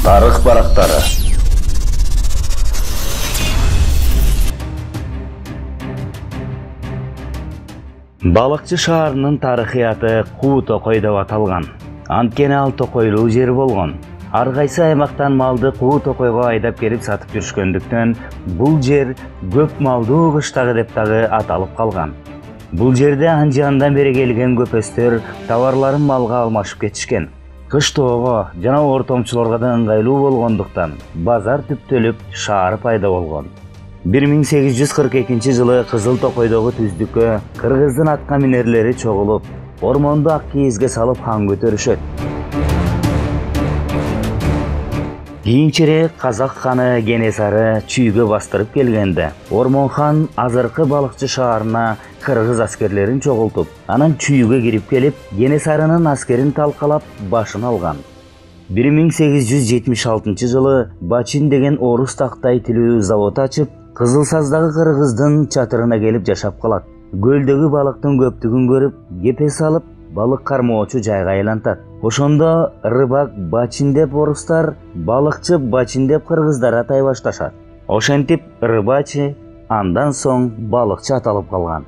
Тарых барактары. Балыкчы шаарынын тарыхыяты Куу Токой деп аталган. Анткени ал токойлуу жер болгон. Ар кайсы аймактан малды Куу Токойго айдап келип сатып жүрүшкөндүктөн бул жер көп малдуу кыштагы деп дагы аталып калган. Бул жерде анжандан бери келген көпөстөр товарларын малга алмашып кетишкен. Кыш тоого жана ортомчуларга да ыңгайлуу болгондуктан базар түптөлүп, шаар пайда болгон. 1842 жылы Кызыл Токойдогу түздүккө кыргыздын атка минерлери чогулуп, ормонду ак кийизге салып хан көтөрүшөт. Кийинчерээк казак ханы Кенесары Чүйгө бастырып келгенде, Ормон хан азыркы Балыкчы шаарына кыргыз аскерлерин чогултуп, анан Чүйгө кирип келип, Кенесарынын аскерин талкалап башын алган. 1876 жылы Бачин деген орус тактай тилүү завод ачып, Кызылсаздагы кыргыздын чатырына келип жашап калат. Көлдөгү балыктын көптүгүн көрүп, кепе салып, балык кармоочу жайга айлантат. Ошондо рыбак Бачин деп орустар, балыкчы Бачин деп кыргыздар атай башташат. Ошентип рыбачы, андан соң балыкчы аталып калган.